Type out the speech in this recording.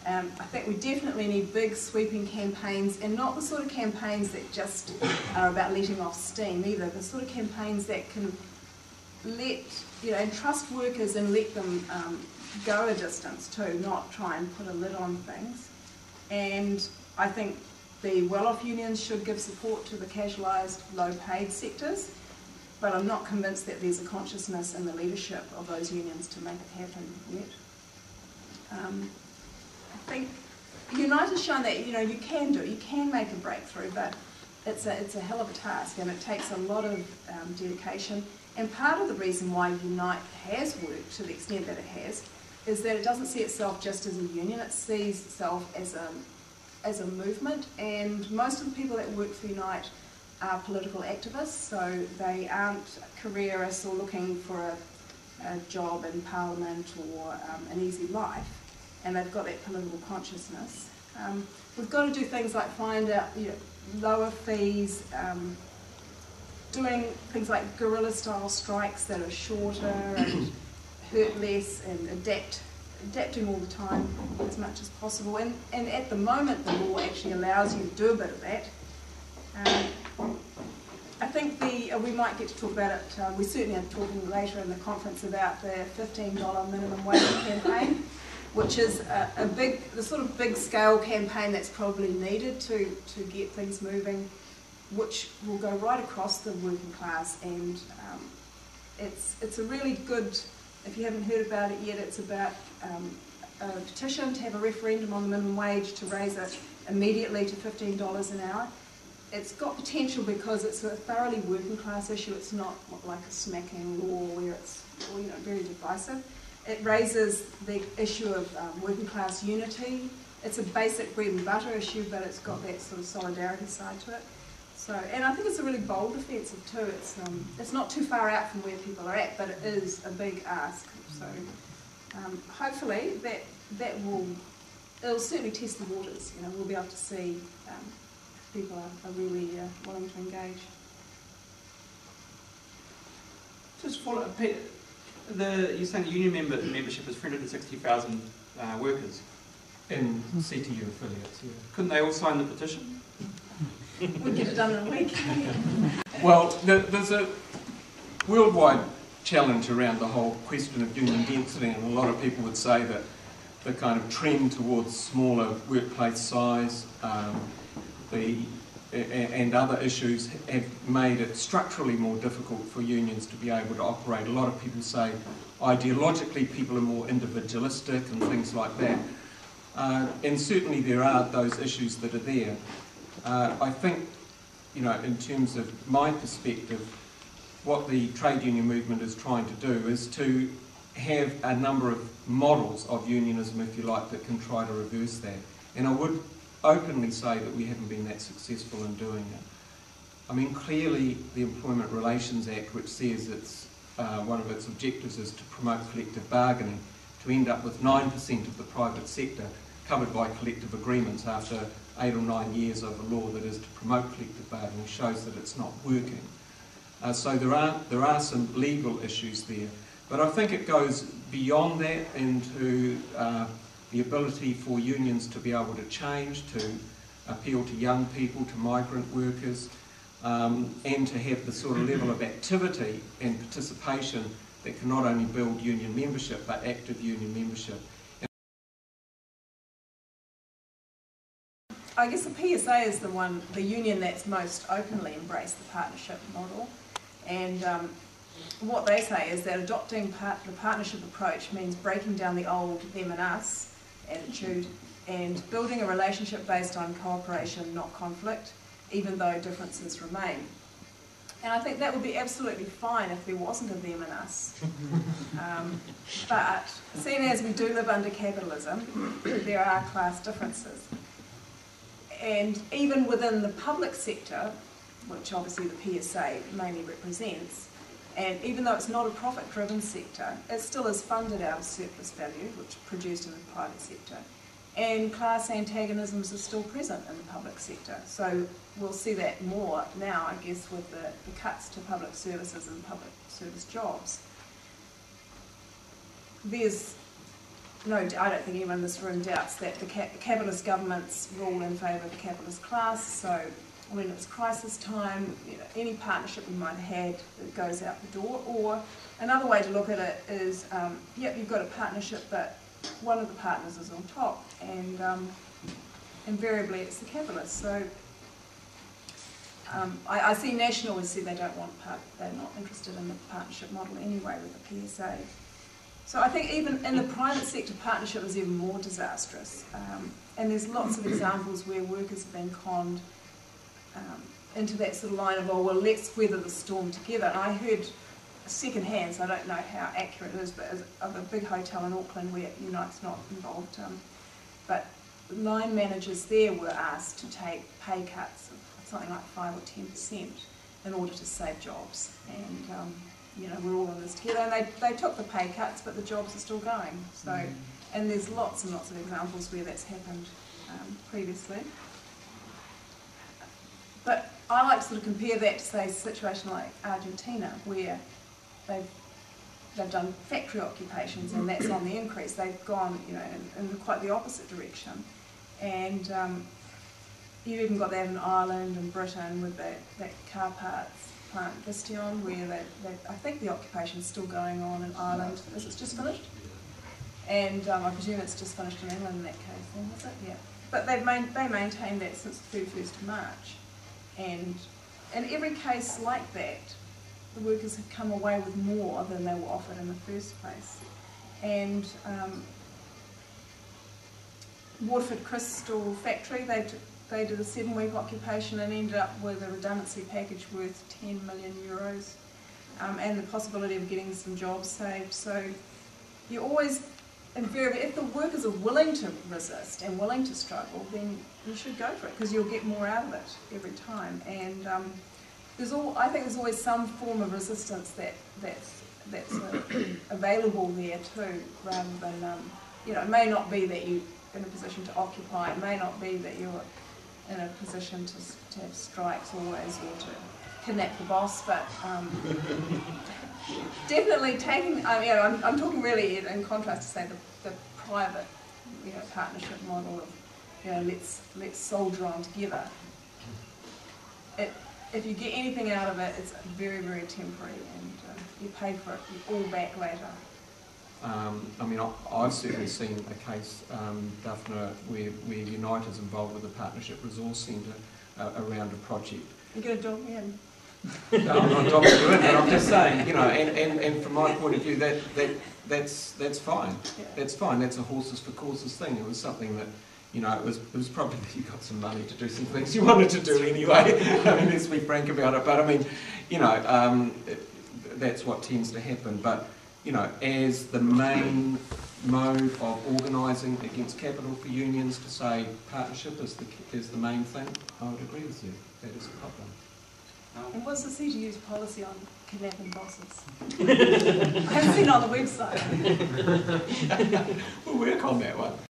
I think we definitely need big sweeping campaigns, and not the sort of campaigns that just are about letting off steam either, the sort of campaigns that can let, and trust workers and let them go a distance too, not try and put a lid on things. And I think the well-off unions should give support to the casualised, low-paid sectors, but I'm not convinced that there's a consciousness in the leadership of those unions to make it happen yet. I think Unite has shown that you can make a breakthrough, but it's a hell of a task, and it takes a lot of dedication. And part of the reason why Unite has worked to the extent that it has is that it doesn't see itself just as a union; it sees itself as a movement. And most of the people that work for Unite are political activists, so they aren't careerists or looking for a job in Parliament or an easy life, and they've got that political consciousness. We've got to do things like find out lower fees, doing things like guerrilla-style strikes that are shorter and hurt less, and adapting all the time as much as possible. And at the moment, the law actually allows you to do a bit of that. I think we might get to talk about it, we certainly are talking later in the conference about the $15 minimum wage campaign, which is the sort of big scale campaign that's probably needed to get things moving, which will go right across the working class. And it's a really good, if you haven't heard about it yet, it's about a petition to have a referendum on the minimum wage to raise it immediately to $15 an hour. It's got potential because it's a thoroughly working class issue. It's not like a smacking law where it's very divisive. It raises the issue of working class unity. It's a basic bread and butter issue, but it's got that sort of solidarity side to it. So, and I think it's a really bold offensive too. It's not too far out from where people are at, but it is a big ask. So hopefully it'll certainly test the waters. We'll be able to see people are really willing to engage. Just follow up, Peter. You're saying the union membership is 360,000 workers in CTU affiliates. Yeah. Couldn't they all sign the petition? We'd get it done in a week. Well, there's a worldwide challenge around the whole question of union density, and a lot of people would say that the kind of trend towards smaller workplace size and other issues have made it structurally more difficult for unions to be able to operate. A lot of people say ideologically people are more individualistic and things like that. And certainly there are those issues that are there. I think, in terms of my perspective, what the trade union movement is trying to do is to have a number of models of unionism, if you like, that can try to reverse that. And I would openly say that we haven't been that successful in doing it. I mean, clearly the Employment Relations Act, which says one of its objectives is to promote collective bargaining, to end up with 9% of the private sector covered by collective agreements after 8 or 9 years of a law that is to promote collective bargaining, shows that it's not working. So there are some legal issues there, but I think it goes beyond that into the ability for unions to be able to change, to appeal to young people, to migrant workers, and to have the sort of level of activity and participation that can not only build union membership, but active union membership. I guess the PSA is the union that's most openly embraced the partnership model. And what they say is that adopting the partnership approach means breaking down the old them and us attitude and building a relationship based on cooperation, not conflict, even though differences remain. And I think that would be absolutely fine if there wasn't a them and us. But seeing as we do live under capitalism, there are class differences. And even within the public sector, which obviously the PSA mainly represents, and even though it's not a profit-driven sector, it still is funded out of surplus value, which is produced in the private sector. And class antagonisms are still present in the public sector. So we'll see that more now, I guess, with the cuts to public services and public service jobs. There's I don't think anyone in this room doubts that the capitalist governments rule in favour of the capitalist class. So when it's crisis time, any partnership we might have had, it goes out the door. Or another way to look at it is, you've got a partnership, but one of the partners is on top, and invariably it's the capitalists. So I see National has said they don't want they're not interested in the partnership model anyway with the PSA. So I think even in the private sector, partnership is even more disastrous. And there's lots of examples where workers have been conned into that sort of line of, oh, well, let's weather the storm together. And I heard second hand, so I don't know how accurate it is, but of a big hotel in Auckland where Unite's not involved, but line managers there were asked to take pay cuts of something like 5 or 10% in order to save jobs. And we're all in this together, and they took the pay cuts, but the jobs are still going. So, and there's lots and lots of examples where that's happened previously. But I like to sort of compare that to, say, a situation like Argentina, where they've done factory occupations, and that's on the increase. They've gone, in quite the opposite direction, and you've even got that in Ireland and Britain with that car parts plant Vistion, where I think the occupation's still going on in Ireland. Is it just finished? And I presume it's just finished in England in that case, then, is it? Yeah. But they maintained that since the 31st of March. And in every case like that, the workers have come away with more than they were offered in the first place. And Waterford Crystal Factory, they did a 7-week occupation and ended up with a redundancy package worth €10 million, and the possibility of getting some jobs saved. So you always, invariably, if the workers are willing to resist and willing to struggle, then you should go for it, because you'll get more out of it every time. And I think there's always some form of resistance that's available there too, rather than it may not be that you're in a position to occupy. It may not be that you're in a position to have strikes always, or to kidnap the boss, but definitely taking, I'm talking really in contrast to, say, the private partnership model of let's soldier on together. If you get anything out of it, it's very, very temporary, and you pay for it all back later. I've certainly seen a case, Daphne, where Unite is involved with the Partnership Resource Centre around a project. You're going to dog me in? No, I'm not dogging you in, but I'm just saying, and from my point of view, that's fine. Yeah. That's fine. That's a horses for courses thing. It was something that, it was probably that you got some money to do some things you wanted to do anyway. Let's be frank about it. But that's what tends to happen. But as the main mode of organising against capital for unions, to say partnership is the main thing, I would agree with you. That is a problem. And what's the CTU's policy on kidnapping bosses? I haven't seen it on the website. We'll work on that one.